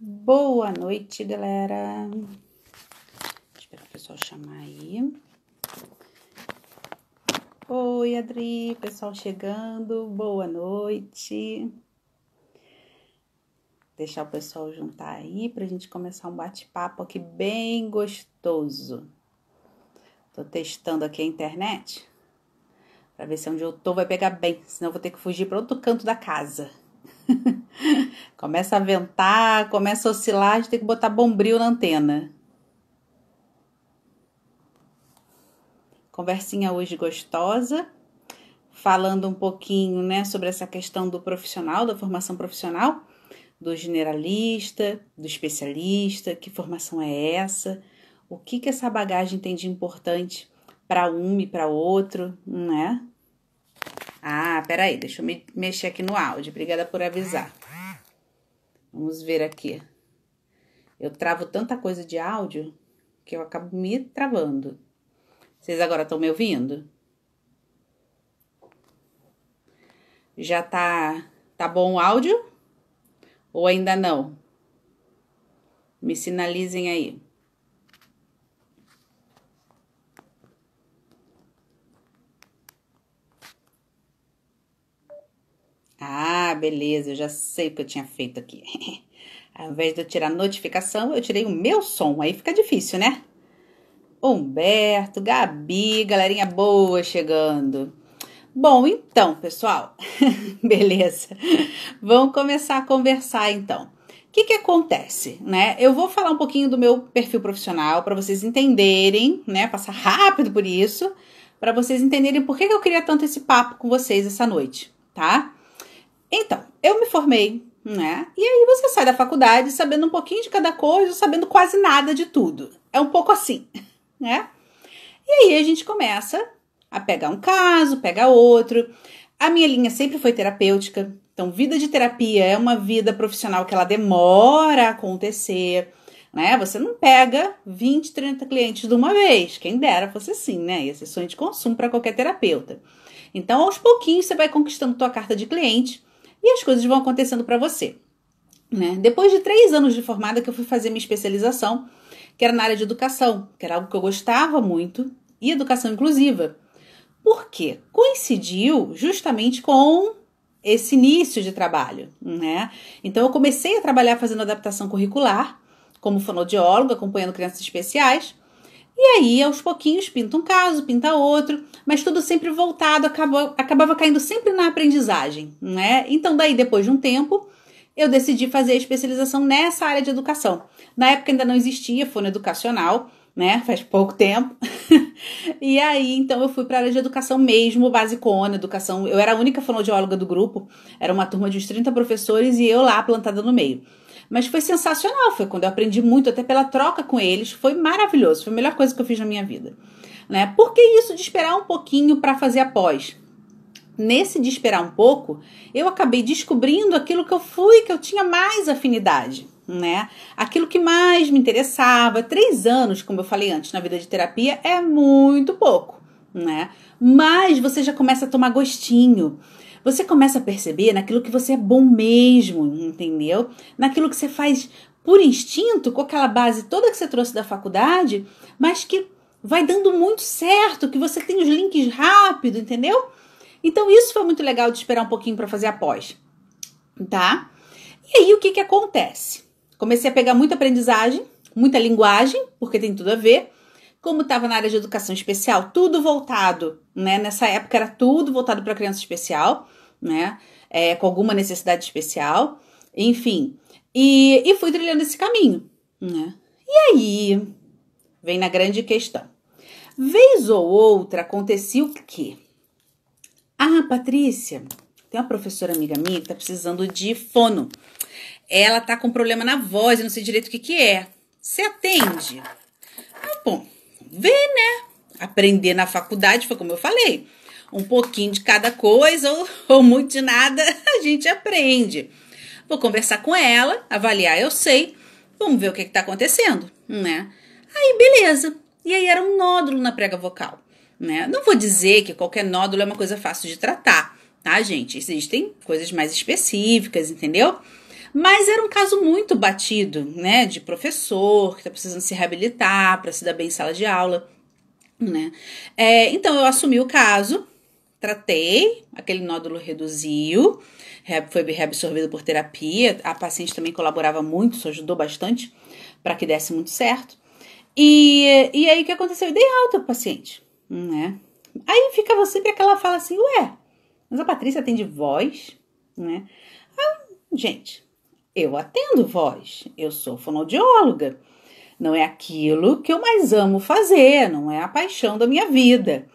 Boa noite, galera. Espero o pessoal chamar aí. Oi, Adri, pessoal chegando. Boa noite. Deixar o pessoal juntar aí pra gente começar um bate-papo aqui bem gostoso. Tô testando aqui a internet pra ver se onde eu tô vai pegar bem, senão eu vou ter que fugir para outro canto da casa. Começa a ventar, começa a oscilar, a gente tem que botar bombril na antena. Conversinha hoje gostosa, falando um pouquinho, né, sobre essa questão do profissional, da formação profissional, do generalista, do especialista, que formação é essa, o que essa bagagem tem de importante para um e para outro, né? Ah, peraí, deixa eu mexer aqui no áudio, obrigada por avisar. Vamos ver aqui. Eu travo tanta coisa de áudio que eu acabo me travando. Vocês agora estão me ouvindo? Já tá bom o áudio? Ou ainda não? Me sinalizem aí. Ah, beleza, eu já sei o que eu tinha feito aqui. Ao invés de eu tirar notificação, eu tirei o meu som. Aí fica difícil, né? Humberto, Gabi, galerinha boa chegando. Bom, então, pessoal, beleza. Vamos começar a conversar, então. O que acontece, né? Eu vou falar um pouquinho do meu perfil profissional para vocês entenderem, né? Passar rápido por isso, para vocês entenderem por que eu queria tanto esse papo com vocês essa noite, tá? Então, eu me formei, né? E aí você sai da faculdade sabendo um pouquinho de cada coisa, sabendo quase nada de tudo. É um pouco assim, né? E aí a gente começa a pegar um caso, pega outro. A minha linha sempre foi terapêutica. Então, vida de terapia é uma vida profissional que ela demora a acontecer, né? Você não pega 20, 30 clientes de uma vez. Quem dera fosse assim, né? Esse é sonho de consumo para qualquer terapeuta. Então, aos pouquinhos, você vai conquistando tua carta de cliente e as coisas vão acontecendo para você, né? Depois de 3 anos de formada que eu fui fazer minha especialização, que era na área de educação, que era algo que eu gostava muito, e educação inclusiva. Por quê? Coincidiu justamente com esse início de trabalho, né? Então eu comecei a trabalhar fazendo adaptação curricular, como fonoaudióloga, acompanhando crianças especiais, e aí aos pouquinhos pinta um caso, pinta outro, mas tudo sempre voltado, acabava caindo sempre na aprendizagem, né? Então daí depois de um tempo, eu decidi fazer a especialização nessa área de educação. Na época ainda não existia fono educacional, né? Faz pouco tempo. E aí, então, eu fui para a área de educação mesmo, basicona, educação. Eu era a única fonoaudióloga do grupo, era uma turma de uns 30 professores e eu lá plantada no meio. Mas foi sensacional, foi quando eu aprendi muito, até pela troca com eles, foi maravilhoso, foi a melhor coisa que eu fiz na minha vida. Né? Por que isso de esperar um pouquinho para fazer a pós? Nesse de esperar um pouco, eu acabei descobrindo aquilo que eu tinha mais afinidade, né? Aquilo que mais me interessava. 3 anos, como eu falei antes, na vida de terapia é muito pouco, né? Mas você já começa a tomar gostinho. Você começa a perceber naquilo que você é bom mesmo, entendeu? Naquilo que você faz por instinto, com aquela base toda que você trouxe da faculdade, mas que vai dando muito certo, que você tem os links rápido, entendeu? Então, isso foi muito legal de esperar um pouquinho para fazer a pós, tá? E aí, o que acontece? Comecei a pegar muita aprendizagem, muita linguagem, porque tem tudo a ver. Como estava na área de educação especial, tudo voltado, né? Nessa época era tudo voltado para criança especial, né? Com alguma necessidade especial, enfim. E fui trilhando esse caminho, né? E aí, vem na grande questão. Vez ou outra, acontecia o quê? Ah, Patrícia, tem uma professora amiga minha que tá precisando de fono. Ela tá com problema na voz, eu não sei direito o que é. Você atende? Ah, bom, vê, né? Aprender na faculdade foi como eu falei. Um pouquinho de cada coisa ou muito de nada, a gente aprende. Vou conversar com ela, avaliar, eu sei. Vamos ver o que tá acontecendo, né? Aí, beleza. E aí era um nódulo na prega vocal. Né? Não vou dizer que qualquer nódulo é uma coisa fácil de tratar, tá, gente? Existem coisas mais específicas, entendeu? Mas era um caso muito batido, né, de professor que está precisando se reabilitar para se dar bem em sala de aula, né. Então eu assumi o caso, tratei, aquele nódulo reduziu, foi reabsorvido por terapia, a paciente também colaborava muito, isso ajudou bastante para que desse muito certo. E aí o que aconteceu? Eu dei alta pro paciente, né? Aí ficava sempre aquela fala assim, ué, mas a Patrícia atende voz, né? Gente, eu atendo voz, eu sou fonoaudióloga, não é aquilo que eu mais amo fazer, não é a paixão da minha vida,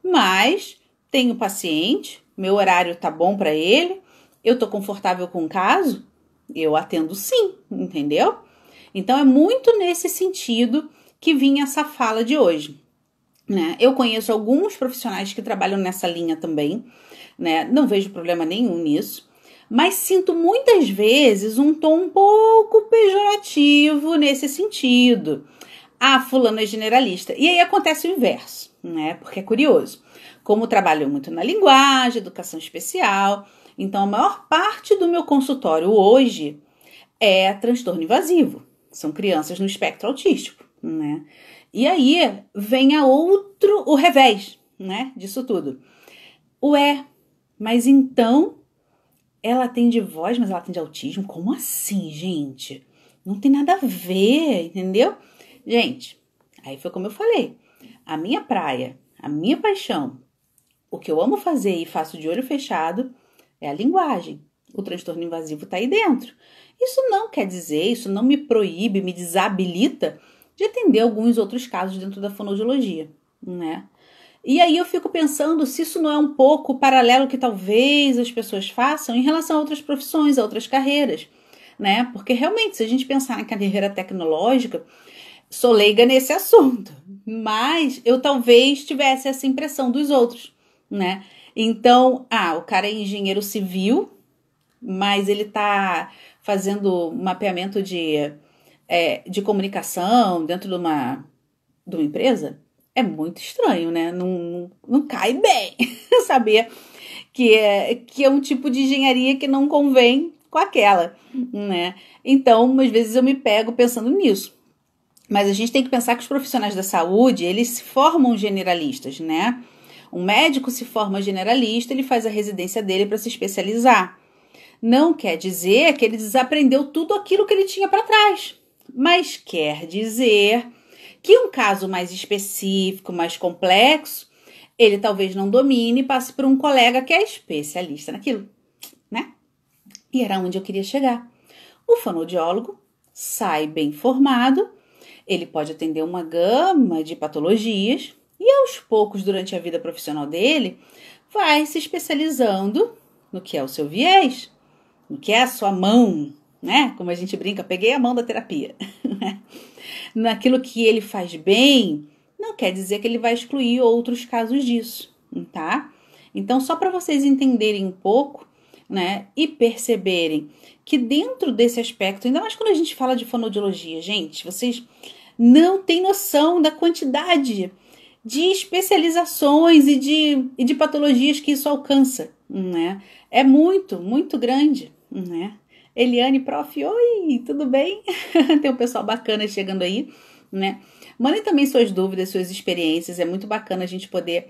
mas tenho paciente, meu horário tá bom para ele, eu tô confortável com o caso, eu atendo sim, entendeu? Então é muito nesse sentido que vinha essa fala de hoje, né? Eu conheço alguns profissionais que trabalham nessa linha também, né? Não vejo problema nenhum nisso, mas sinto muitas vezes um tom um pouco pejorativo nesse sentido. Ah, fulano é generalista. E aí acontece o inverso, né? Porque é curioso. Como trabalho muito na linguagem, educação especial, então a maior parte do meu consultório hoje é transtorno invasivo. São crianças no espectro autístico, né? E aí vem o revés, né, disso tudo. Ué, mas então ela atende voz, mas ela atende autismo? Como assim, gente? Não tem nada a ver, entendeu? Gente, aí foi como eu falei. A minha praia, a minha paixão, o que eu amo fazer e faço de olho fechado é a linguagem. O transtorno invasivo está aí dentro. Isso não quer dizer, isso não me proíbe, me desabilita de atender alguns outros casos dentro da fonoaudiologia, né? E aí eu fico pensando se isso não é um pouco o paralelo que talvez as pessoas façam em relação a outras profissões, a outras carreiras, né? Porque realmente, se a gente pensar na carreira tecnológica, sou leiga nesse assunto, mas eu talvez tivesse essa impressão dos outros, né? Então, o cara é engenheiro civil, mas ele tá fazendo um mapeamento de comunicação dentro de uma empresa, é muito estranho, né? Não cai bem saber que é um tipo de engenharia que não convém com aquela, né? Então, às vezes eu me pego pensando nisso. Mas a gente tem que pensar que os profissionais da saúde, eles se formam generalistas, né? Um médico se forma generalista, ele faz a residência dele para se especializar. Não quer dizer que ele desaprendeu tudo aquilo que ele tinha para trás, mas quer dizer que um caso mais específico, mais complexo, ele talvez não domine e passe por um colega que é especialista naquilo, né? E era onde eu queria chegar. O fonoaudiólogo sai bem formado, ele pode atender uma gama de patologias e aos poucos, durante a vida profissional dele, vai se especializando no que é o seu viés, no que é a sua mão, né? Como a gente brinca, peguei a mão da terapia. Naquilo que ele faz bem, não quer dizer que ele vai excluir outros casos disso, tá? Então, só para vocês entenderem um pouco, né, e perceberem que dentro desse aspecto, ainda mais quando a gente fala de fonoaudiologia, gente, vocês não têm noção da quantidade de especializações e de patologias que isso alcança, né? É muito, muito grande, né? Eliane, prof, oi, tudo bem? Tem um pessoal bacana chegando aí, né? Mandem também suas dúvidas, suas experiências, é muito bacana a gente poder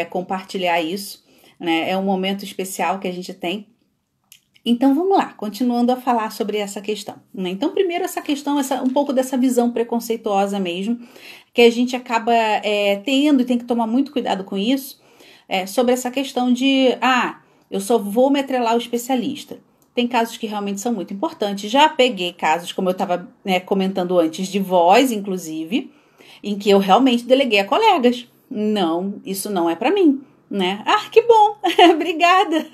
compartilhar isso, né? É um momento especial que a gente tem. Então vamos lá, continuando a falar sobre essa questão, né? Então primeiro essa questão, um pouco dessa visão preconceituosa mesmo, que a gente acaba tendo e tem que tomar muito cuidado com isso, sobre essa questão de, eu só vou me atrelar ao especialista. Tem casos que realmente são muito importantes. Já peguei casos, como eu estava comentando antes, de voz, inclusive, em que eu realmente deleguei a colegas. Não, isso não é para mim, né? Que bom! Obrigada,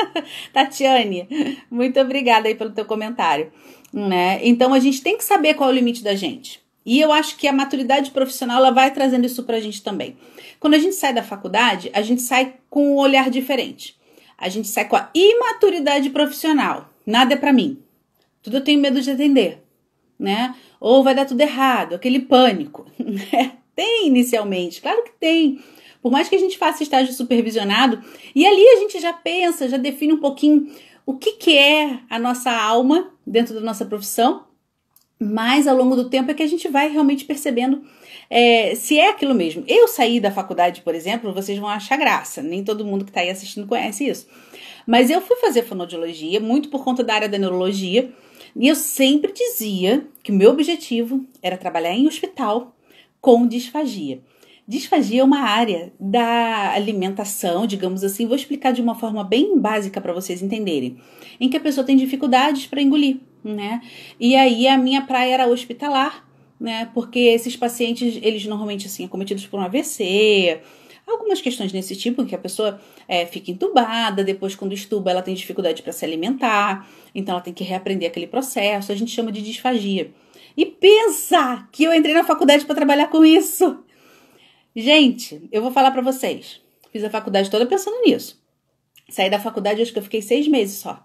Tatiane. Muito obrigada aí pelo teu comentário, né? Então, a gente tem que saber qual é o limite da gente. E eu acho que a maturidade profissional, ela vai trazendo isso pra gente também. Quando a gente sai da faculdade, a gente sai com um olhar diferente. A gente sai com a imaturidade profissional. Nada é pra mim. Tudo eu tenho medo de atender, né? Ou vai dar tudo errado, aquele pânico, né? Tem inicialmente, claro que tem. Por mais que a gente faça estágio supervisionado, e ali a gente já pensa, já define um pouquinho o que é a nossa alma dentro da nossa profissão, mas ao longo do tempo é que a gente vai realmente percebendo se é aquilo mesmo. Eu saí da faculdade, por exemplo, vocês vão achar graça, nem todo mundo que está aí assistindo conhece isso, mas eu fui fazer fonoaudiologia, muito por conta da área da neurologia, e eu sempre dizia que o meu objetivo era trabalhar em hospital com disfagia. Disfagia é uma área da alimentação, digamos assim, vou explicar de uma forma bem básica para vocês entenderem, em que a pessoa tem dificuldades para engolir, né? E aí a minha praia era hospitalar, né? Porque esses pacientes, eles normalmente assim, acometidos por um AVC, algumas questões nesse tipo, em que a pessoa fica entubada, depois quando estuba ela tem dificuldade para se alimentar, então ela tem que reaprender aquele processo, a gente chama de disfagia. E pensa que eu entrei na faculdade para trabalhar com isso! Gente, eu vou falar pra vocês. Fiz a faculdade toda pensando nisso. Saí da faculdade, acho que eu fiquei 6 meses só.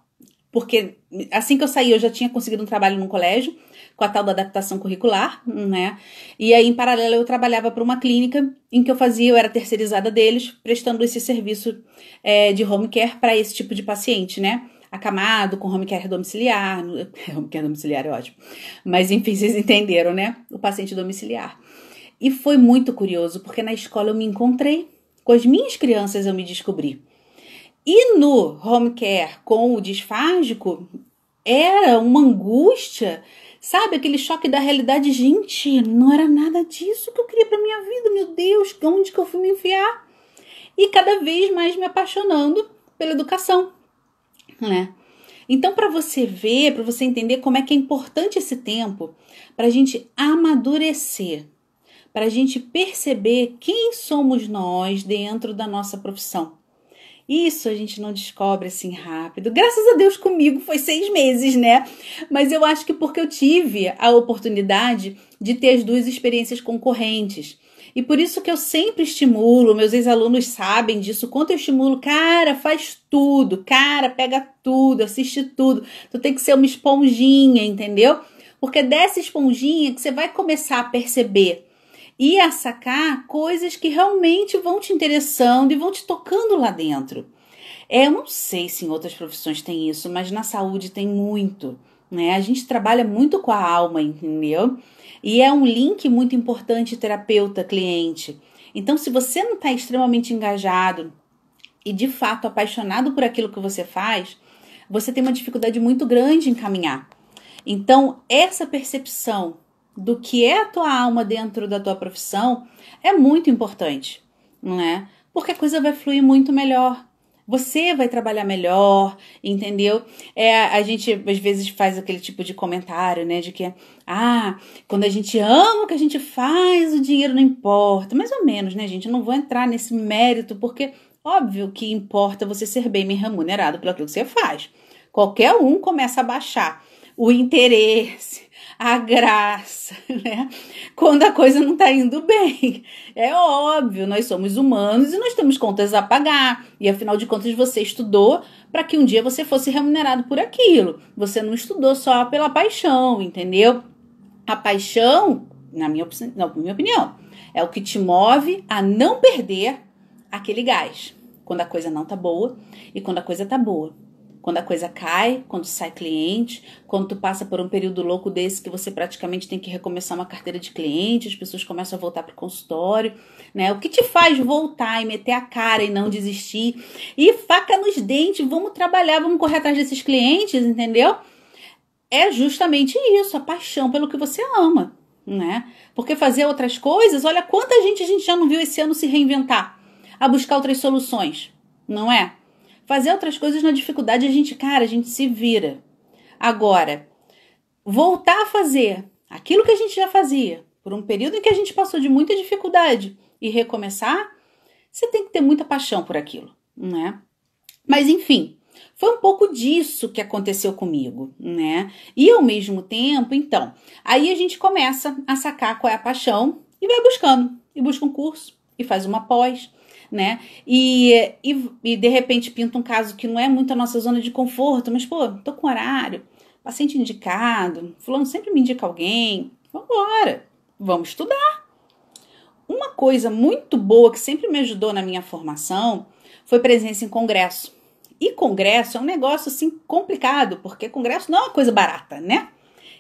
Porque assim que eu saí, eu já tinha conseguido um trabalho num colégio, com a tal da adaptação curricular, né? E aí, em paralelo, eu trabalhava para uma clínica em que eu era terceirizada deles, prestando esse serviço de home care para esse tipo de paciente, né? Acamado, com home care domiciliar. Home care domiciliar é ótimo. Mas, enfim, vocês entenderam, né? O paciente domiciliar. E foi muito curioso, porque na escola eu me encontrei, com as minhas crianças eu me descobri. E no home care com o disfágico, era uma angústia, sabe? Aquele choque da realidade. Gente, não era nada disso que eu queria pra minha vida, meu Deus, onde que eu fui me enfiar? E cada vez mais me apaixonando pela educação, né? Então, para você ver, para você entender como é que é importante esse tempo, para a gente amadurecer, para a gente perceber quem somos nós dentro da nossa profissão. Isso a gente não descobre assim rápido. Graças a Deus comigo foi 6 meses, né? Mas eu acho que porque eu tive a oportunidade de ter as 2 experiências concorrentes. E por isso que eu sempre estimulo, meus ex-alunos sabem disso, quanto eu estimulo, cara, faz tudo, cara, pega tudo, assiste tudo. Tu tem que ser uma esponjinha, entendeu? Porque é dessa esponjinha que você vai começar a perceber e a sacar coisas que realmente vão te interessando e vão te tocando lá dentro. Eu não sei se em outras profissões tem isso, mas na saúde tem muito, né? A gente trabalha muito com a alma, entendeu? E é um link muito importante terapeuta-cliente. Então, se você não está extremamente engajado e de fato apaixonado por aquilo que você faz, você tem uma dificuldade muito grande em caminhar. Então, essa percepção do que é a tua alma dentro da tua profissão é muito importante, não é? Porque a coisa vai fluir muito melhor. Você vai trabalhar melhor, entendeu? A gente às vezes faz aquele tipo de comentário, né? De que, quando a gente ama o que a gente faz, o dinheiro não importa. Mais ou menos, né, gente? Eu não vou entrar nesse mérito, porque óbvio que importa você ser bem remunerado pelo que você faz. Qualquer um começa a baixar o interesse, a graça, né? Quando a coisa não tá indo bem. É óbvio, nós somos humanos e nós temos contas a pagar. E afinal de contas você estudou para que um dia você fosse remunerado por aquilo. Você não estudou só pela paixão, entendeu? A paixão, na minha opinião, é o que te move a não perder aquele gás. Quando a coisa não tá boa e quando a coisa tá boa. Quando a coisa cai, quando sai cliente, quando tu passa por um período louco desse que você praticamente tem que recomeçar uma carteira de cliente, as pessoas começam a voltar para o consultório, né? O que te faz voltar e meter a cara e não desistir? E faca nos dentes, vamos trabalhar, vamos correr atrás desses clientes, entendeu? É justamente isso, a paixão pelo que você ama, né? Porque fazer outras coisas, olha quanta gente a gente já não viu esse ano se reinventar, a buscar outras soluções, não é? Fazer outras coisas na dificuldade, a gente se vira. Agora, voltar a fazer aquilo que a gente já fazia, por um período em que a gente passou de muita dificuldade, e recomeçar, você tem que ter muita paixão por aquilo, né? Mas, enfim, foi um pouco disso que aconteceu comigo, né? E, ao mesmo tempo, então, aí a gente começa a sacar qual é a paixão e vai buscando. E busca um curso, e faz uma pós, né? E de repente pinta um caso que não é muito a nossa zona de conforto, mas, pô, tô com horário, paciente indicado, fulano sempre me indica alguém, vambora, vamos estudar. Uma coisa muito boa que sempre me ajudou na minha formação foi presença em congresso. E congresso é um negócio, assim, complicado, porque congresso não é uma coisa barata, né?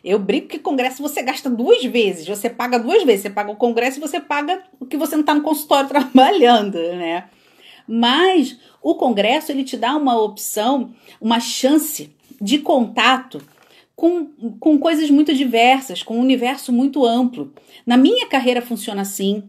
Eu brinco que congresso você gasta 2 vezes, você paga 2 vezes. Você paga o congresso e você paga o que você não está no consultório trabalhando, né? Mas o congresso, ele te dá uma opção, uma chance de contato com coisas muito diversas, com um universo muito amplo. Na minha carreira funciona assim.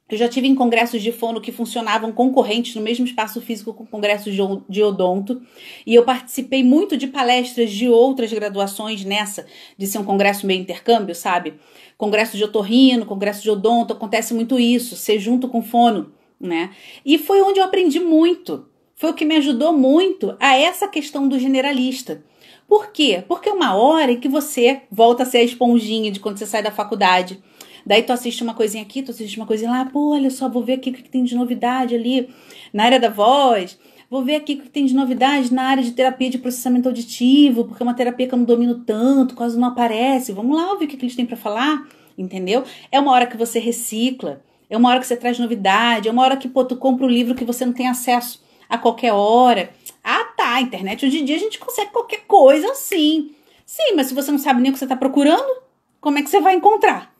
Eu já tive em congressos de fono que funcionavam concorrentes no mesmo espaço físico com congressos de odonto. E eu participei muito de palestras de outras graduações nessa, de ser um congresso meio intercâmbio, sabe? Congresso de otorrino, congresso de odonto, acontece muito isso, ser junto com fono, né? E foi onde eu aprendi muito. Foi o que me ajudou muito a essa questão do generalista. Por quê? Porque é uma hora em que você volta a ser a esponjinha de quando você sai da faculdade. Daí tu assiste uma coisinha aqui, tu assiste uma coisinha lá, pô, olha só, vou ver aqui o que tem de novidade ali na área da voz, vou ver aqui o que tem de novidade na área de terapia de processamento auditivo, porque é uma terapia que eu não domino tanto, quase não aparece, vamos lá ouvir o que eles têm para falar, entendeu? É uma hora que você recicla, é uma hora que você traz novidade, é uma hora que, pô, tu compra um livro que você não tem acesso a qualquer hora. Ah, tá, internet hoje em dia a gente consegue qualquer coisa assim. Sim, mas se você não sabe nem o que você está procurando, como é que você vai encontrar?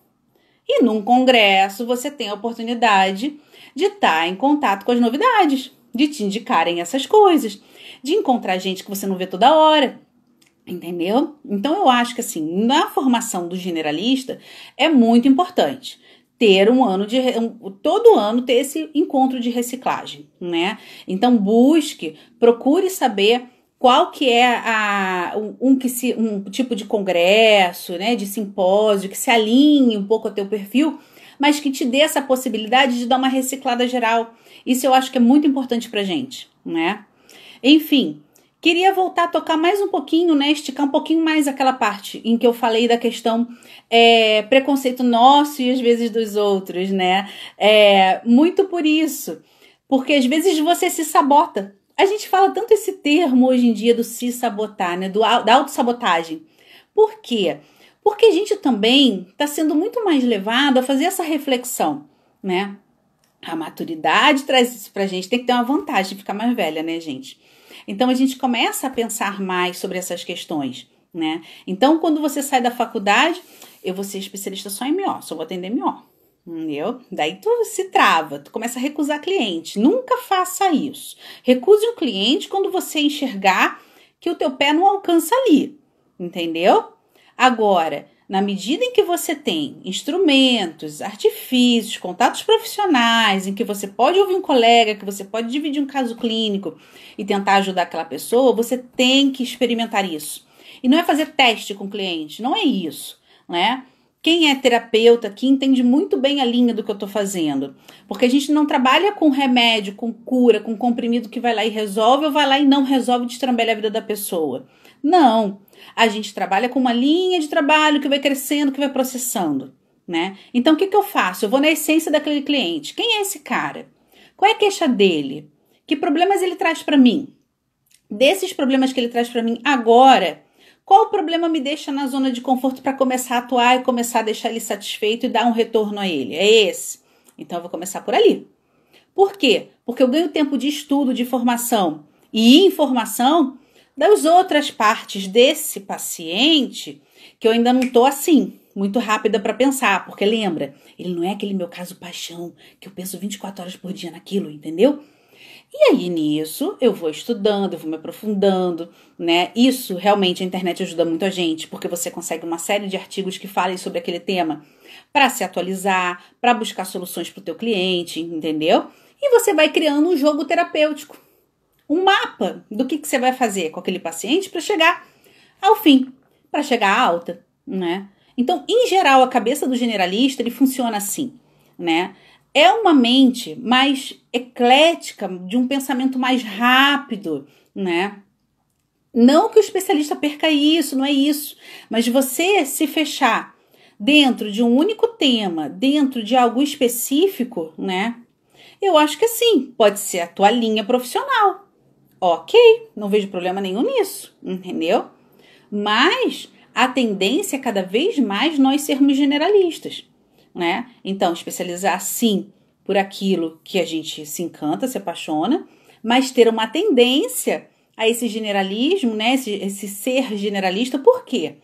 E num congresso você tem a oportunidade de estar em contato com as novidades, de te indicarem essas coisas, de encontrar gente que você não vê toda hora, entendeu? Então eu acho que assim, na formação do generalista é muito importante ter todo ano ter esse encontro de reciclagem, né? Então procure saber qual que é um tipo de congresso, né, de simpósio, que se alinhe um pouco ao teu perfil, mas que te dê essa possibilidade de dar uma reciclada geral. Isso eu acho que é muito importante pra gente, né? Enfim, queria voltar a tocar mais um pouquinho, né, esticar um pouquinho mais aquela parte em que eu falei da questão preconceito nosso e às vezes dos outros, né? Muito por isso, porque às vezes você se sabota. A gente fala tanto esse termo hoje em dia do se sabotar, né? Da autossabotagem. Por quê? Porque a gente também está sendo muito mais levado a fazer essa reflexão, né? A maturidade traz isso pra gente. Tem que ter uma vantagem de ficar mais velha, né, gente? Então a gente começa a pensar mais sobre essas questões, né? Então, quando você sai da faculdade, eu vou ser especialista só em MO, só vou atender MO. Entendeu? Daí tu se trava, tu começa a recusar cliente. Nunca faça isso. Recuse um cliente quando você enxergar que o teu pé não alcança ali, entendeu? Agora, na medida em que você tem instrumentos, artifícios, contatos profissionais, em que você pode ouvir um colega, que você pode dividir um caso clínico e tentar ajudar aquela pessoa, você tem que experimentar isso. E não é fazer teste com o cliente, não é isso, né? Quem é terapeuta aqui entende muito bem a linha do que eu tô fazendo. Porque a gente não trabalha com remédio, com cura, com comprimido que vai lá e resolve, ou vai lá e não resolve e destrambelha a vida da pessoa. Não. A gente trabalha com uma linha de trabalho que vai crescendo, que vai processando, né? Então, o que eu faço? Eu vou na essência daquele cliente. Quem é esse cara? Qual é a queixa dele? Que problemas ele traz para mim? Desses problemas que ele traz para mim agora, qual problema me deixa na zona de conforto para começar a atuar e começar a deixar ele satisfeito e dar um retorno a ele? É esse. Então, eu vou começar por ali. Por quê? Porque eu ganho tempo de estudo, de formação e informação das outras partes desse paciente que eu ainda não estou assim, muito rápida para pensar. Porque lembra, ele não é aquele meu caso paixão que eu penso 24 horas por dia naquilo, entendeu? E aí, nisso, eu vou estudando, eu vou me aprofundando, né? Isso, realmente, a internet ajuda muito a gente, porque você consegue uma série de artigos que falem sobre aquele tema para se atualizar, para buscar soluções para o teu cliente, entendeu? E você vai criando um jogo terapêutico, um mapa do que você vai fazer com aquele paciente para chegar ao fim, para chegar à alta, né? Então, em geral, a cabeça do generalista, ele funciona assim, né? É uma mente mais eclética, de um pensamento mais rápido, né? Não que o especialista perca isso, não é isso. Mas você se fechar dentro de um único tema, dentro de algo específico, né? Eu acho que sim, pode ser a tua linha profissional. Ok, não vejo problema nenhum nisso, entendeu? Mas a tendência é cada vez mais nós sermos generalistas, né? Então, especializar sim por aquilo que a gente se encanta, se apaixona, mas ter uma tendência a esse generalismo, né? Esse ser generalista. Por quê?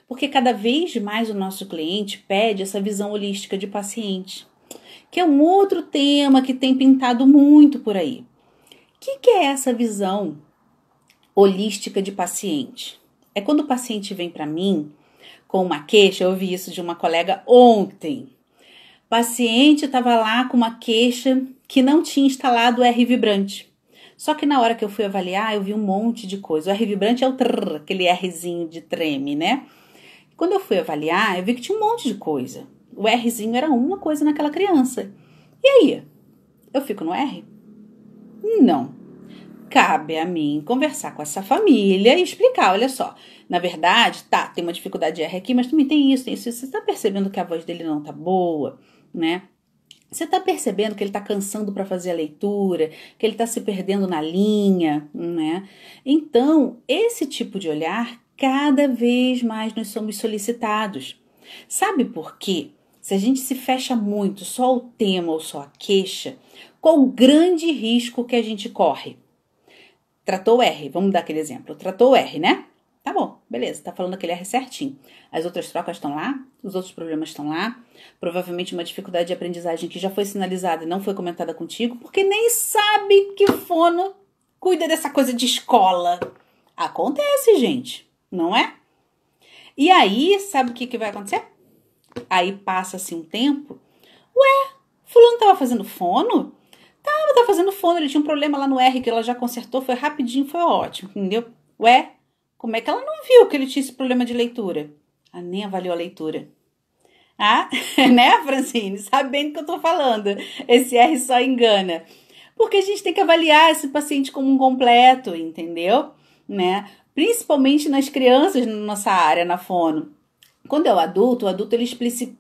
Porque cada vez mais o nosso cliente pede essa visão holística de paciente, que é um outro tema que tem pintado muito por aí. O que é essa visão holística de paciente? É quando o paciente vem para mim com uma queixa. Eu ouvi isso de uma colega ontem. O paciente estava lá com uma queixa que não tinha instalado o R vibrante. Só que na hora que eu fui avaliar, eu vi um monte de coisa. O R vibrante é o trrr, aquele Rzinho de treme, né? Quando eu fui avaliar, eu vi que tinha um monte de coisa. O Rzinho era uma coisa naquela criança. E aí? Eu fico no R? Não. Cabe a mim conversar com essa família e explicar, olha só. Na verdade, tem uma dificuldade de R aqui, mas também tem isso, tem isso. Você tá percebendo que a voz dele não tá boa, né? Você tá percebendo que ele tá cansando para fazer a leitura, que ele tá se perdendo na linha, né? Então, esse tipo de olhar, cada vez mais nós somos solicitados. Sabe por quê? Se a gente se fecha muito só ao tema ou só à queixa, qual o grande risco que a gente corre? Tratou o R, vamos dar aquele exemplo. Tratou o R, né? Tá bom, beleza, tá falando aquele R certinho. As outras trocas estão lá, os outros problemas estão lá. Provavelmente uma dificuldade de aprendizagem que já foi sinalizada e não foi comentada contigo, porque nem sabe que fono cuida dessa coisa de escola. Acontece, gente, não é? E aí, sabe o que vai acontecer? Aí passa-se um tempo. Ué, fulano tava fazendo fono? Tava fazendo fono, ele tinha um problema lá no R que ela já consertou, foi rapidinho, foi ótimo, entendeu? Ué, como é que ela não viu que ele tinha esse problema de leitura? Ela nem avaliou a leitura. Ah, né, Francine? Sabe bem do que eu tô falando. Esse R só engana. Porque a gente tem que avaliar esse paciente como um completo, entendeu? Né? Principalmente nas crianças na nossa área, na fono. Quando é o adulto ele explicita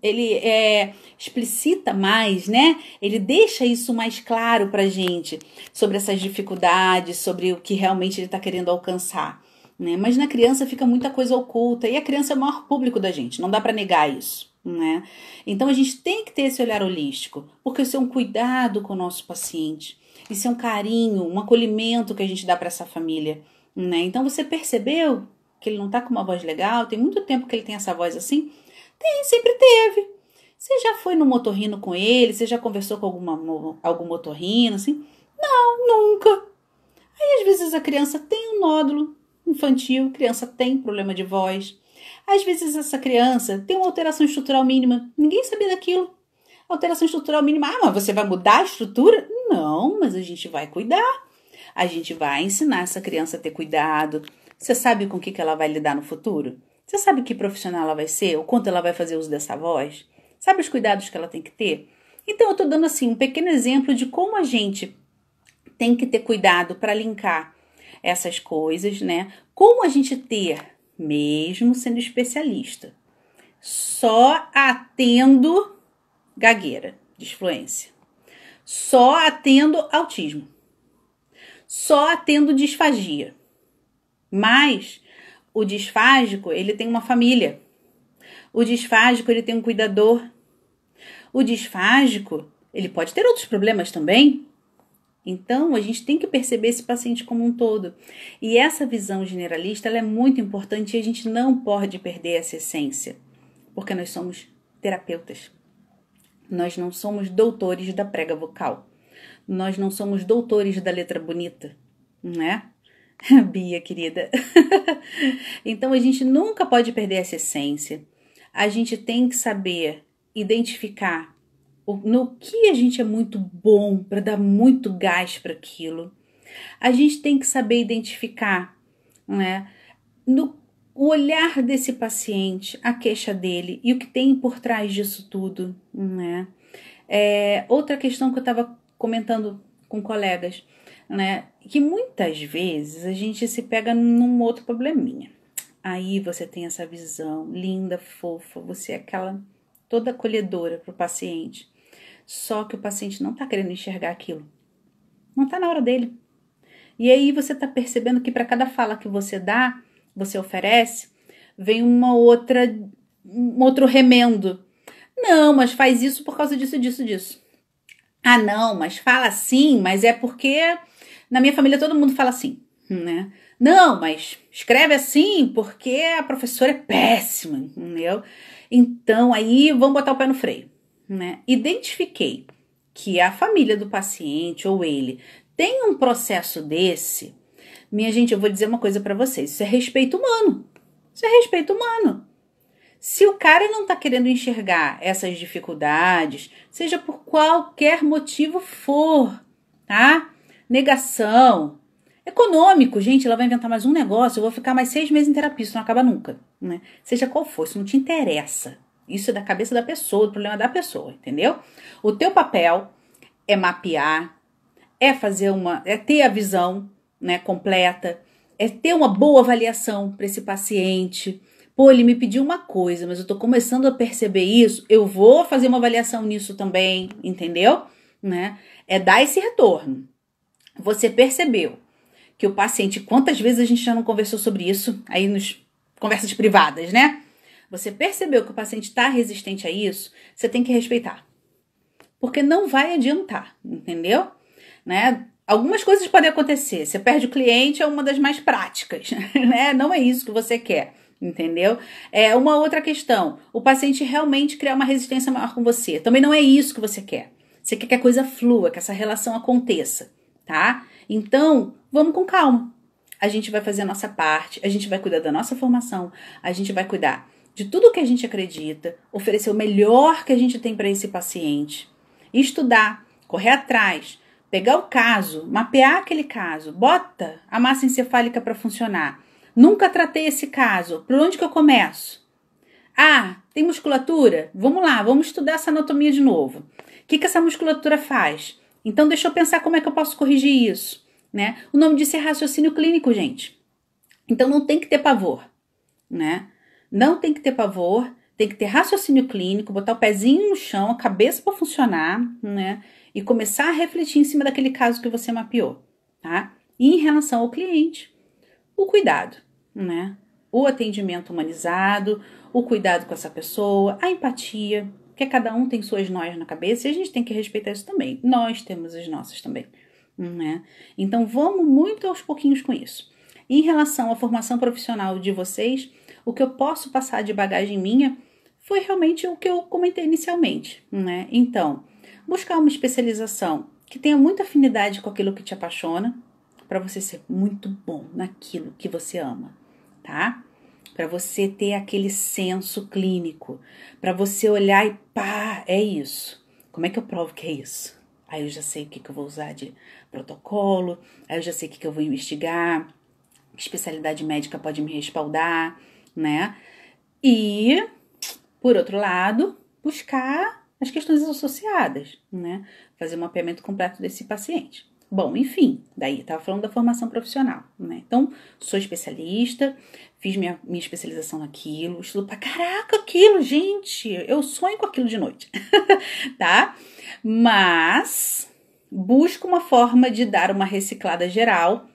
mais, né? Ele deixa isso mais claro pra gente sobre essas dificuldades, sobre o que realmente ele está querendo alcançar, né? Mas na criança fica muita coisa oculta e a criança é o maior público da gente, não dá para negar isso, né? Então a gente tem que ter esse olhar holístico, porque isso é um cuidado com o nosso paciente, isso é um carinho, um acolhimento que a gente dá para essa família, né? Então você percebeu que ele não tá com uma voz legal, tem muito tempo que ele tem essa voz assim? Tem, sempre teve. Você já foi no motorrino com ele? Você já conversou com algum motorrino, assim? Não, nunca. Aí, às vezes, a criança tem um nódulo infantil, a criança tem problema de voz. Às vezes, essa criança tem uma alteração estrutural mínima. Ninguém sabia daquilo. Alteração estrutural mínima. Ah, mas você vai mudar a estrutura? Não, mas a gente vai cuidar. A gente vai ensinar essa criança a ter cuidado. Você sabe com o que ela vai lidar no futuro? Você sabe que profissional ela vai ser? O quanto ela vai fazer uso dessa voz? Sabe os cuidados que ela tem que ter? Então, eu estou dando assim um pequeno exemplo de como a gente tem que ter cuidado para linkar essas coisas, né? Como a gente ter, mesmo sendo especialista, só atendo gagueira, disfluência. Só atendo autismo. Só atendo disfagia. Mas o disfágico, ele tem uma família. O disfágico, ele tem um cuidador. O disfágico, ele pode ter outros problemas também. Então, a gente tem que perceber esse paciente como um todo. E essa visão generalista, ela é muito importante e a gente não pode perder essa essência. Porque nós somos terapeutas. Nós não somos doutores da prega vocal. Nós não somos doutores da letra bonita, né? Bia, querida. Então, a gente nunca pode perder essa essência. A gente tem que saber identificar no que a gente é muito bom para dar muito gás para aquilo. A gente tem que saber identificar, né, no olhar desse paciente, a queixa dele e o que tem por trás disso tudo, né? Outra questão que eu estava comentando com colegas, né, que muitas vezes a gente se pega num outro probleminha. Aí você tem essa visão linda, fofa, você é aquela toda acolhedora para o paciente. Só que o paciente não está querendo enxergar aquilo. Não está na hora dele. E aí você está percebendo que para cada fala que você dá, você oferece, vem um outro remendo. Não, mas faz isso por causa disso, disso, disso. Ah, não, mas fala assim, mas é porque na minha família todo mundo fala assim. né? Não, mas escreve assim porque a professora é péssima, entendeu? Então, aí vamos botar o pé no freio, né? Identifiquei que a família do paciente ou ele tem um processo desse. Minha gente, eu vou dizer uma coisa pra vocês, isso é respeito humano. Isso é respeito humano. Se o cara não tá querendo enxergar essas dificuldades, seja por qualquer motivo for, tá? Negação, econômico, gente, ela vai inventar mais um negócio, eu vou ficar mais 6 meses em terapia, isso não acaba nunca, né? Seja qual for, isso não te interessa. Isso é da cabeça da pessoa, do problema da pessoa, entendeu? O teu papel é mapear, é ter a visão, né, completa, é ter uma boa avaliação para esse paciente. Pô, ele me pediu uma coisa, mas eu tô começando a perceber isso, eu vou fazer uma avaliação nisso também, entendeu? Né? É dar esse retorno. Você percebeu que o paciente, quantas vezes a gente já não conversou sobre isso aí nos conversas privadas, né? Você percebeu que o paciente está resistente a isso, você tem que respeitar. Porque não vai adiantar, entendeu? Né? Algumas coisas podem acontecer. Você perde o cliente, é uma das mais práticas, né? Não é isso que você quer, entendeu? É uma outra questão. O paciente realmente criar uma resistência maior com você. Também não é isso que você quer. Você quer que a coisa flua, que essa relação aconteça, tá? Então, vamos com calma. A gente vai fazer a nossa parte, a gente vai cuidar da nossa formação, a gente vai cuidar de tudo que a gente acredita, oferecer o melhor que a gente tem para esse paciente, estudar, correr atrás, pegar o caso, mapear aquele caso, bota a massa encefálica para funcionar. Nunca tratei esse caso, por onde que eu começo? Ah, tem musculatura? Vamos lá, vamos estudar essa anatomia de novo. O que essa musculatura faz? Então deixa eu pensar como é que eu posso corrigir isso, né? O nome disso é raciocínio clínico, gente. Então não tem que ter pavor, né? Não tem que ter pavor, tem que ter raciocínio clínico, botar o pezinho no chão, a cabeça para funcionar, né? E começar a refletir em cima daquele caso que você mapeou, tá? E em relação ao cliente, o cuidado, né? O atendimento humanizado, o cuidado com essa pessoa, a empatia, porque cada um tem suas nós na cabeça e a gente tem que respeitar isso também. Nós temos as nossas também, né? Então vamos muito aos pouquinhos com isso. Em relação à formação profissional de vocês, o que eu posso passar de bagagem minha foi realmente o que eu comentei inicialmente, né? Então, buscar uma especialização que tenha muita afinidade com aquilo que te apaixona, para você ser muito bom naquilo que você ama, tá? Para você ter aquele senso clínico, para você olhar e pá, é isso. Como é que eu provo que é isso? Aí eu já sei o que eu vou usar de protocolo, aí eu já sei o que eu vou investigar, que especialidade médica pode me respaldar, né? E, por outro lado, buscar as questões associadas, né? Fazer um mapeamento completo desse paciente. Bom, enfim, daí estava falando da formação profissional, né? Então, sou especialista, fiz minha especialização naquilo, estudo pra caraca aquilo, gente, eu sonho com aquilo de noite, tá? Mas busco uma forma de dar uma reciclada geral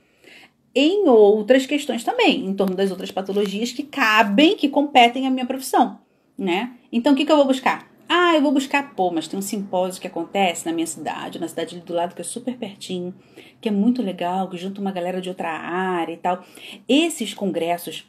em outras questões também, em torno das outras patologias que cabem, que competem à minha profissão, né? Então, o que eu vou buscar? Ah, eu vou buscar, mas tem um simpósio que acontece na minha cidade, na cidade ali do lado, que é super pertinho, que é muito legal, que junta uma galera de outra área e tal. Esses congressos,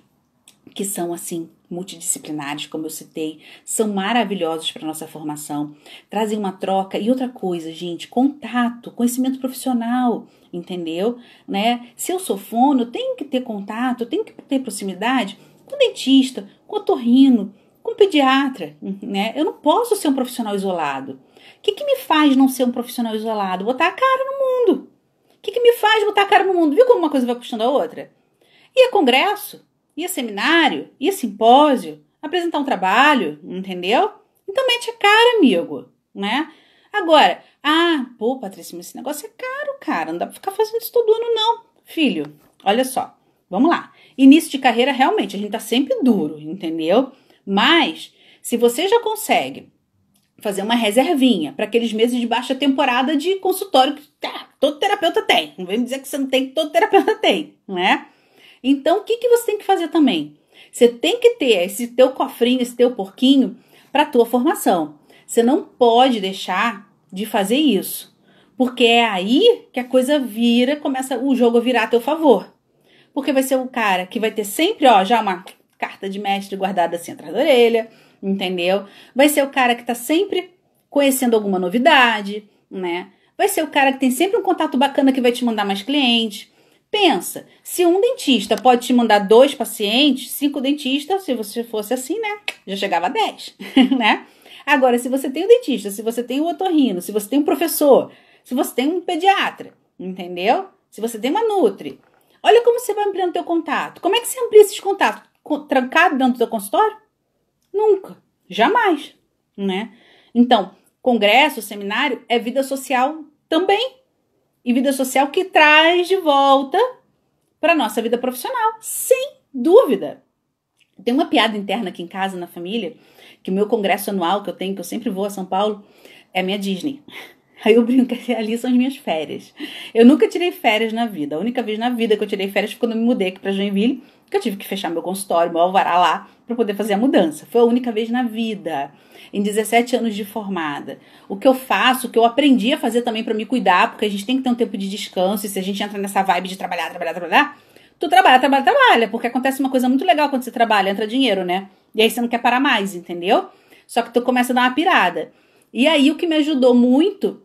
que são, assim, multidisciplinares, como eu citei, são maravilhosos para nossa formação, trazem uma troca. E outra coisa, gente, contato, conhecimento profissional, entendeu? Né? Se eu sou fono, eu tenho que ter contato, eu tenho que ter proximidade com dentista, com otorrino, com pediatra, né? Eu não posso ser um profissional isolado. O que me faz não ser um profissional isolado? Botar a cara no mundo. O que me faz botar a cara no mundo? Viu como uma coisa vai puxando a outra? Ia congresso, ia seminário, ia simpósio, apresentar um trabalho, entendeu? Então mete a cara, amigo, né? Agora, Patrícia, mas esse negócio é caro, cara. Não dá pra ficar fazendo isso todo ano, não. Filho, olha só, vamos lá. Início de carreira, realmente, a gente tá sempre duro, entendeu? Mas, se você já consegue fazer uma reservinha para aqueles meses de baixa temporada de consultório que todo terapeuta tem, não vem me dizer que você não tem, que todo terapeuta tem, não é? Então, o que você tem que fazer também? Você tem que ter esse teu cofrinho, esse teu porquinho para a tua formação. Você não pode deixar de fazer isso, porque é aí que a coisa começa o jogo a virar a teu favor. porque vai ser o cara que vai ter sempre, ó, já uma carta de mestre guardada assim atrás da orelha, entendeu? Vai ser o cara que tá sempre conhecendo alguma novidade, né? Vai ser o cara que tem sempre um contato bacana que vai te mandar mais clientes. Pensa, se um dentista pode te mandar 2 pacientes, 5 dentistas, se você fosse assim, né? Já chegava a 10, né? Agora, se você tem um dentista, se você tem um otorrino, se você tem um professor, se você tem um pediatra, entendeu? Se você tem uma nutri, olha como você vai ampliando teu contato. Como é que você amplia esses contatos? Trancado dentro do teu consultório? Nunca, jamais, né? Então, congresso, seminário é vida social também. E vida social que traz de volta para a nossa vida profissional, sem dúvida. Tem uma piada interna aqui em casa, na família, que o meu congresso anual que eu tenho, que eu sempre vou a São Paulo, é a minha Disney. Aí eu brinco que ali são as minhas férias. Eu nunca tirei férias na vida. A única vez na vida que eu tirei férias foi quando eu me mudei aqui para Joinville, que eu tive que fechar meu consultório, meu alvará lá, para poder fazer a mudança. Foi a única vez na vida. Em 17 anos de formada. O que eu faço, o que eu aprendi a fazer também para me cuidar, porque a gente tem que ter um tempo de descanso, e se a gente entra nessa vibe de trabalhar, tu trabalha, porque acontece uma coisa muito legal quando você trabalha, entra dinheiro, né? E aí você não quer parar mais, entendeu? Só que tu começa a dar uma pirada. E aí o que me ajudou muito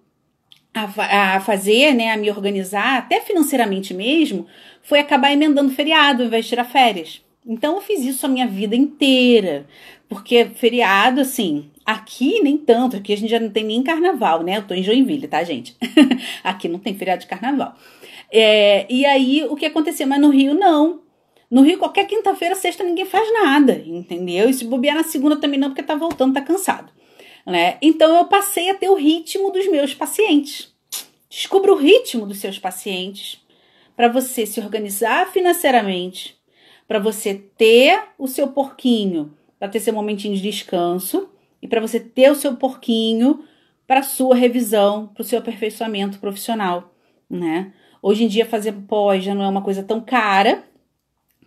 a fazer, né, a me organizar, até financeiramente mesmo, foi acabar emendando feriado ao invés de tirar férias. Então eu fiz isso a minha vida inteira, porque feriado, assim, aqui nem tanto, aqui a gente já não tem nem carnaval, né? Eu tô em Joinville, tá, gente? Aqui não tem feriado de carnaval. E aí, o que acontecia? Mas no Rio, não. No Rio, qualquer quinta-feira, sexta, ninguém faz nada, entendeu? E se bobear na segunda também não, porque tá voltando, tá cansado, né? Então, eu passei a ter o ritmo dos meus pacientes. Descubra o ritmo dos seus pacientes para você se organizar financeiramente, para você ter o seu porquinho, para ter seu momentinho de descanso e para você ter o seu porquinho para a sua revisão, para o seu aperfeiçoamento profissional, né? Hoje em dia fazer pós já não é uma coisa tão cara.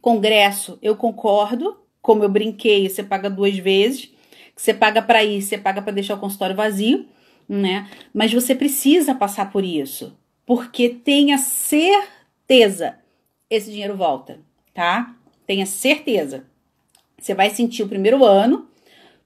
Congresso, eu concordo, como eu brinquei, você paga 2 vezes, você paga para ir, você paga para deixar o consultório vazio, né? Mas você precisa passar por isso, porque tenha certeza, esse dinheiro volta, tá? Tenha certeza. Você vai sentir o primeiro ano,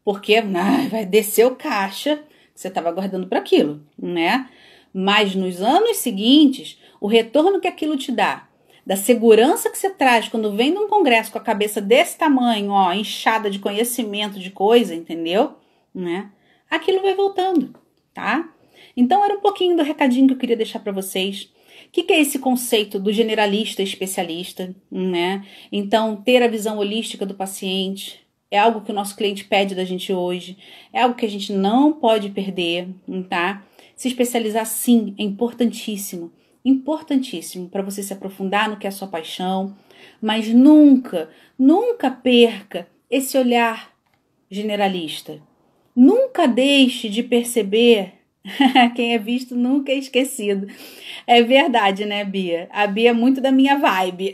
porque vai descer o caixa que você estava guardando para aquilo, né? Mas nos anos seguintes, o retorno que aquilo te dá, da segurança que você traz quando vem de um congresso com a cabeça desse tamanho, ó, inchada de conhecimento de coisa, entendeu? Né? Aquilo vai voltando, tá? Então era um pouquinho do recadinho que eu queria deixar para vocês. O que é esse conceito do generalista e especialista, né? Então, ter a visão holística do paciente é algo que o nosso cliente pede da gente hoje, é algo que a gente não pode perder, tá? Se especializar, sim, é importantíssimo para você se aprofundar no que é a sua paixão, mas nunca perca esse olhar generalista. Nunca deixe de perceber, quem é visto nunca é esquecido. É verdade, né, Bia? A Bia é muito da minha vibe.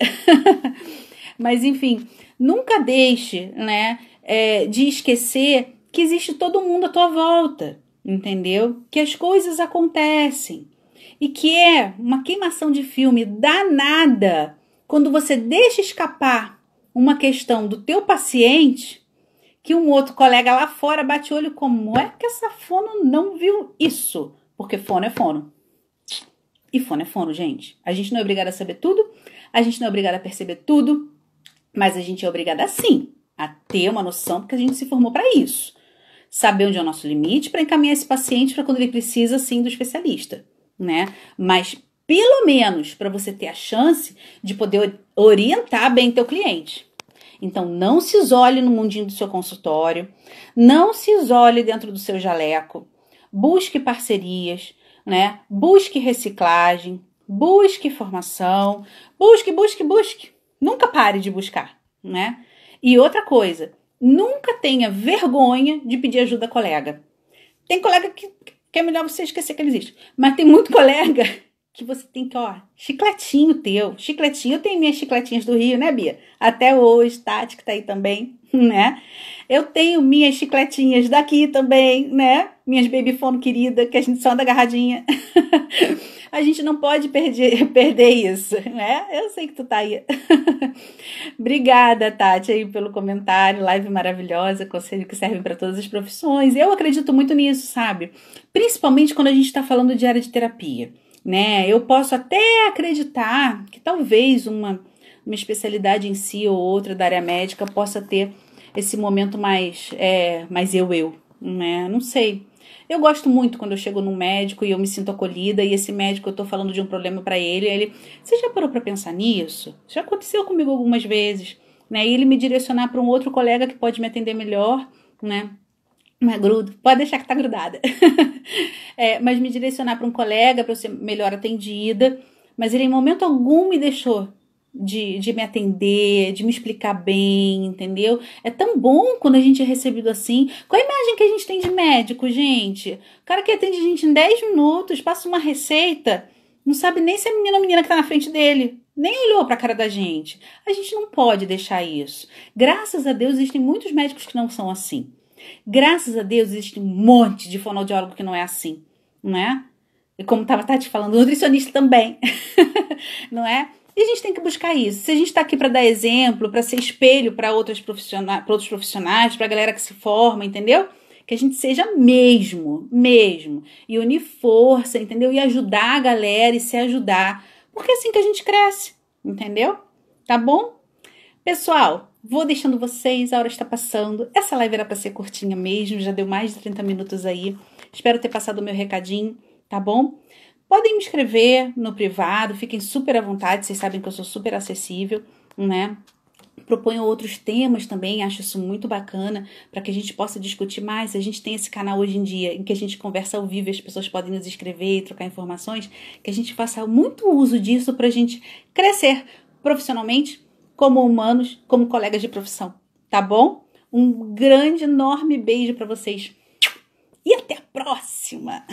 Mas, enfim, nunca deixe, né, de esquecer que existe todo mundo à tua volta, entendeu? Que as coisas acontecem. E que é uma queimação de filme danada quando você deixa escapar uma questão do teu paciente que um outro colega lá fora bate o olho, como é que essa fono não viu isso? Porque fono é fono. E fono é fono, gente. A gente não é obrigada a saber tudo, a gente não é obrigada a perceber tudo, mas a gente é obrigada, sim, a ter uma noção, porque a gente se formou para isso. Saber onde é o nosso limite para encaminhar esse paciente para quando ele precisa, sim, do especialista, né? Mas, pelo menos, para você ter a chance de poder orientar bem teu cliente. Então, não se isole no mundinho do seu consultório, não se isole dentro do seu jaleco, busque parcerias, né? Busque reciclagem, busque formação, busque. Nunca pare de buscar, né? E outra coisa, nunca tenha vergonha de pedir ajuda a colega. Tem colega que é melhor você esquecer que ele existe, mas tem muito colega que você tem que, chicletinho teu, chicletinho. Eu tenho minhas chicletinhas do Rio, né, Bia? Até hoje, Tati, que tá aí também, né? Eu tenho minhas chicletinhas daqui também, né? Minhas babyphone querida, que a gente só anda agarradinha. A gente não pode perder isso, né? Eu sei que tu tá aí. Obrigada, Tati, aí pelo comentário. Live maravilhosa, conselho que serve para todas as profissões. Eu acredito muito nisso, sabe? Principalmente quando a gente está falando de área de terapia, né? Eu posso até acreditar que talvez uma especialidade em si ou outra da área médica possa ter esse momento mais eu, né? Não sei. Eu gosto muito quando eu chego num médico e eu me sinto acolhida e esse médico, eu tô falando de um problema pra ele, você já parou pra pensar nisso? Já aconteceu comigo algumas vezes, né? E ele me direcionar pra um outro colega que pode me atender melhor, né? Não é grudo, pode deixar que tá grudada. Mas me direcionar pra um colega pra eu ser melhor atendida, mas ele em momento algum me deixou de me atender, de me explicar bem, entendeu? É tão bom quando a gente é recebido assim. Qual a imagem que a gente tem de médico, gente? O cara que atende a gente em 10 minutos, passa uma receita, não sabe nem se é menino ou menina que tá na frente dele. Nem olhou pra cara da gente. A gente não pode deixar isso. Graças a Deus existem muitos médicos que não são assim. Graças a Deus existe um monte de fonoaudiólogo que não é assim, não é? E como estava Tati falando, nutricionista também, não é? E a gente tem que buscar isso. Se a gente está aqui para dar exemplo, para ser espelho para outros profissionais, para a galera que se forma, entendeu? Que a gente seja mesmo. E unir força, entendeu? E ajudar a galera e se ajudar. Porque é assim que a gente cresce, entendeu? Tá bom? Pessoal, vou deixando vocês, a hora está passando. Essa live era para ser curtinha mesmo, já deu mais de 30 minutos aí. Espero ter passado o meu recadinho, tá bom? Podem me escrever no privado, fiquem super à vontade, vocês sabem que eu sou super acessível, né? Proponho outros temas também, acho isso muito bacana, para que a gente possa discutir mais. A gente tem esse canal hoje em dia, em que a gente conversa ao vivo, as pessoas podem nos escrever e trocar informações, que a gente faça muito uso disso para a gente crescer profissionalmente, como humanos, como colegas de profissão, tá bom? Um grande, enorme beijo para vocês e até a próxima!